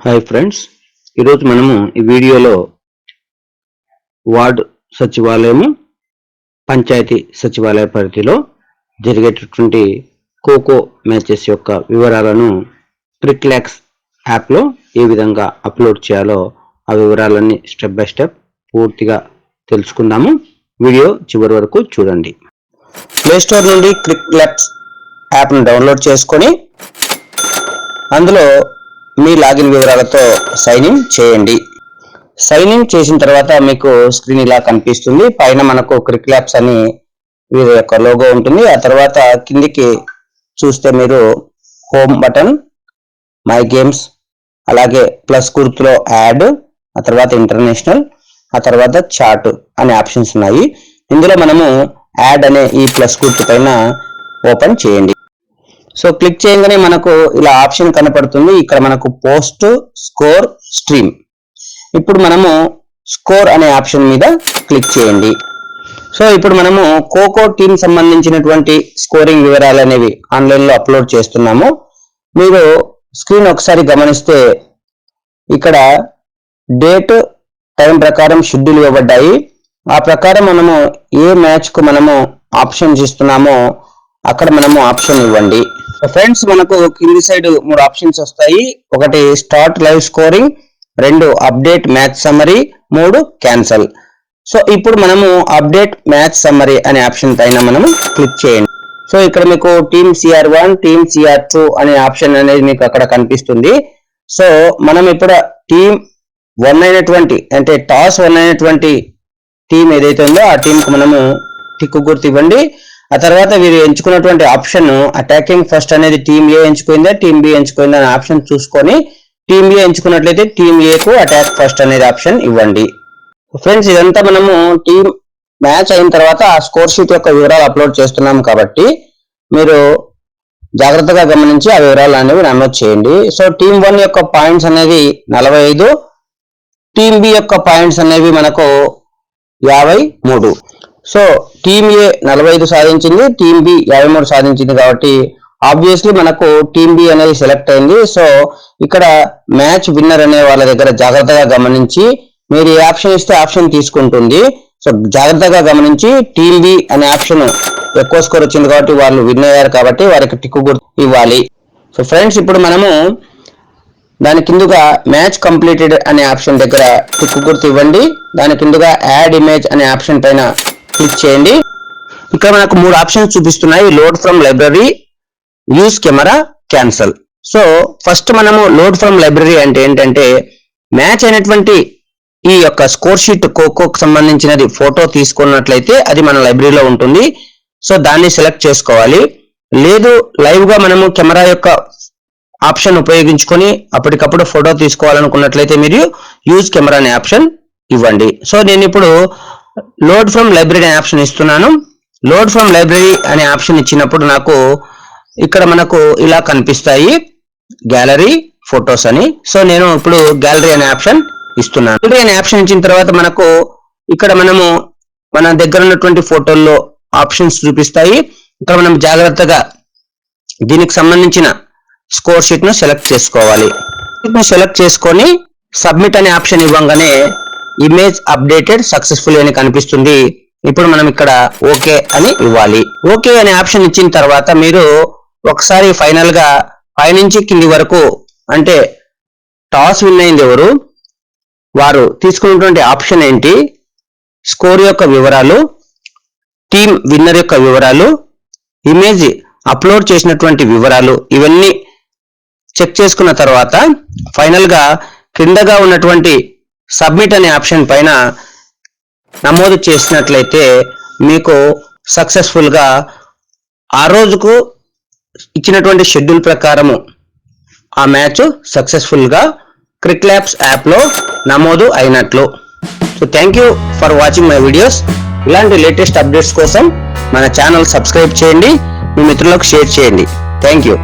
Hi friends, ఈరోజు మనము ఈ వీడియోలో వార్డు సచివాలయము పంచాయతీ సచివాలయ పరిధిలో జరిగేటటువంటి ఖోఖో మ్యాచెస్ యొక్క వివరాలను క్రిక్లాక్స్ యాప్లో ఏ విధంగా అప్లోడ్ చేయాలో ఆ వివరాలన్నీ స్టెప్ బై స్టెప్ పూర్తిగా తెలుసుకుందాము. వీడియో చివరి వరకు చూడండి. ప్లేస్టోర్ నుండి క్రిక్లాక్స్ యాప్ను డౌన్లోడ్ చేసుకొని అందులో మీ లాగిన్ వివరాలతో సైన్ ఇన్ చేయండి. సైన్ ఇన్ చేసిన తర్వాత మీకు స్క్రీన్ ఇలా కనిపిస్తుంది. పైన మనకు క్రిక్లాక్స్ అని వీరి యొక్క లోగో ఉంటుంది. ఆ తర్వాత కిందికి చూస్తే మీరు హోమ్ బటన్, మై గేమ్స్, అలాగే ప్లస్ గుర్తులో యాడ్, ఆ తర్వాత ఇంటర్నేషనల్, ఆ తర్వాత చార్ట్ అనే ఆప్షన్స్ ఉన్నాయి. ఇందులో మనము యాడ్ అనే ఈ ప్లస్ గుర్తు పైన ఓపెన్ చేయండి. సో క్లిక్ చేయగానే మనకు ఇలా ఆప్షన్ కనపడుతుంది. ఇక్కడ మనకు పోస్ట్, స్కోర్, స్ట్రీమ్. ఇప్పుడు మనము స్కోర్ అనే ఆప్షన్ మీద క్లిక్ చేయండి. సో ఇప్పుడు మనము ఖోఖో టీం సంబంధించినటువంటి స్కోరింగ్ వివరాలు అనేవి ఆన్లైన్లో అప్లోడ్ చేస్తున్నాము. మీరు స్క్రీన్ ఒకసారి గమనిస్తే ఇక్కడ డేట్, టైం ప్రకారం షెడ్యూల్ ఇవ్వబడ్డాయి. ఆ ప్రకారం మనము ఏ మ్యాచ్ కు మనము ఆప్షన్స్ ఇస్తున్నామో అక్కడ మనము ఆప్షన్ ఇవ్వండి. ఫ్రెండ్స్, మనకు కింది సైడ్ 3 ఆప్షన్స్ వస్తాయి. ఒకటి start live scoring, 2 update match summary, 3 cancel. So ఇప్పుడు మనము అప్డేట్ మ్యాచ్ సమ్మరీ అనే ఆప్షన్ పైన మనము క్లిక్ చేయండి. సో ఇక్కడ మీకు టీమ్ CR1, టీమ్ CR2 అనే ఆప్షన్ అనేది మీకు అక్కడ కనిపిస్తుంది. సో మనం ఇప్పుడు టీమ్ 1 అయినటువంటి, అంటే టాస్ 1 అయినటువంటి టీం ఏదైతే ఉందో ఆ టీం కు మనము టిక్ గుర్తు ఇవ్వండి. ఆ తర్వాత వీరు ఎంచుకున్నటువంటి ఆప్షన్ అటాకింగ్ ఫస్ట్ అనేది టీమ్ ఏ ఎంచుకుందా, టీమ్ బి ఎంచుకుందా అనే ఆప్షన్ చూసుకొని టీమ్ ఏ ఎంచుకున్నట్లయితే టీమ్ ఏ కు అటాక్ ఫస్ట్ అనేది ఆప్షన్ ఇవ్వండి. ఫ్రెండ్స్, ఇదంతా మనము టీమ్ మ్యాచ్ అయిన తర్వాత ఆ స్కోర్ షీట్ యొక్క వివరాలు అప్లోడ్ చేస్తున్నాం కాబట్టి మీరు జాగ్రత్తగా గమనించి ఆ వివరాలు అనేవి నమోదు చేయండి. సో టీమ్ 1 యొక్క పాయింట్స్ అనేది 45, టీమ్ బి యొక్క పాయింట్స్ అనేవి మనకు 53. సో టీమ్ ఏ 45 సాధించింది, టీమ్ బి 53 సాధించింది కాబట్టి ఆబ్వియస్లీ మనకు టీమ్ బి అనేది సెలెక్ట్ అయింది. సో ఇక్కడ మ్యాచ్ విన్నర్ అనే వాళ్ళ దగ్గర జాగ్రత్తగా గమనించి మీరు ఏ ఆప్షన్ ఇస్తే ఆప్షన్ తీసుకుంటుంది. సో జాగ్రత్తగా గమనించి టీమ్ బి అనే ఆప్షన్ ఎక్కువ స్కోర్ వచ్చింది కాబట్టి వాళ్ళు విన్ అయ్యారు కాబట్టి వారికి టిక్ గుర్తు ఇవ్వాలి. సో ఫ్రెండ్స్, ఇప్పుడు మనము దాని కిందుగా మ్యాచ్ కంప్లీటెడ్ అనే ఆప్షన్ దగ్గర టిక్ గుర్తు ఇవ్వండి. దాని కిందుగా యాడ్ ఇమేజ్ అనే ఆప్షన్ పైన క్లిక్ చేయండి. ఇక్కడ మనకు 3 ఆప్షన్స్ చూపిస్తున్నాయి: load from library, use camera, cancel. So first మనము లోడ్ ఫ్రమ్ లైబ్రరీ అంటే ఏంటంటే మ్యాచ్ అయినటువంటి ఈ యొక్క స్కోర్ షీట్ ఖోఖోకి సంబంధించినది ఫోటో తీసుకున్నట్లయితే అది మన లైబ్రరీలో ఉంటుంది. సో దాన్ని సెలెక్ట్ చేసుకోవాలి. లేదు లైవ్ గా మనము కెమెరా యొక్క ఆప్షన్ ఉపయోగించుకొని అప్పటికప్పుడు ఫోటో తీసుకోవాలనుకున్నట్లయితే మీరు యూజ్ కెమెరా అనే ఆప్షన్ ఇవ్వండి. సో నేను ఇప్పుడు లోడ్ ఫ్రమ్ లైబ్రరీ అనే ఆప్షన్ ఇస్తున్నాను. లోడ్ ఫ్రమ్ లైబ్రరీ అనే ఆప్షన్ ఇచ్చినప్పుడు నాకు ఇక్కడ మనకు ఇలా కనిపిస్తాయి గ్యాలరీ, ఫొటోస్ అని. సో నేను ఇప్పుడు గ్యాలరీ అనే ఆప్షన్ ఇస్తున్నాను. గ్యాలరీ అనే ఆప్షన్ ఇచ్చిన తర్వాత మనకు ఇక్కడ మనము మన దగ్గర ఉన్నటువంటి ఫోటోల్లో ఆప్షన్స్ చూపిస్తాయి. ఇక్కడ మనం జాగ్రత్తగా దీనికి సంబంధించిన స్కోర్ షీట్ ను సెలెక్ట్ చేసుకోవాలి. సెలెక్ట్ చేసుకొని సబ్మిట్ అనే ఆప్షన్ ఇవ్వగానే ఇమేజ్ అప్డేటెడ్ సక్సెస్ఫుల్ అని కనిపిస్తుంది. ఇప్పుడు మనం ఇక్కడ ఓకే అని ఇవ్వాలి. ఓకే అనే ఆప్షన్ ఇచ్చిన తర్వాత మీరు ఒకసారి ఫైనల్ గా పైనుంచి కింది వరకు, అంటే టాస్ విన్ అయింది ఎవరు, వారు తీసుకున్నటువంటి ఆప్షన్ ఏంటి, స్కోర్ యొక్క వివరాలు, టీమ్ విన్నర్ యొక్క వివరాలు, ఇమేజ్ అప్లోడ్ చేసినటువంటి వివరాలు, ఇవన్నీ చెక్ చేసుకున్న తర్వాత ఫైనల్ గా క్రిందగా ఉన్నటువంటి సబ్మిట్ అనే ఆప్షన్ పైన నమోదు చేసినట్లయితే మీకు సక్సెస్ఫుల్ గా ఆ రోజుకు ఇచ్చినటువంటి షెడ్యూల్ ప్రకారము ఆ మ్యాచ్ సక్సెస్ఫుల్ గా క్రిక్లాక్స్ యాప్ లో నమోదు అయినట్లు. So thank you for watching my videos. ఇలాంటి లేటెస్ట్ అప్డేట్స్ కోసం మన ఛానల్ సబ్స్క్రైబ్ చేయండి, మీ మిత్రులకు షేర్ చేయండి. Thank you.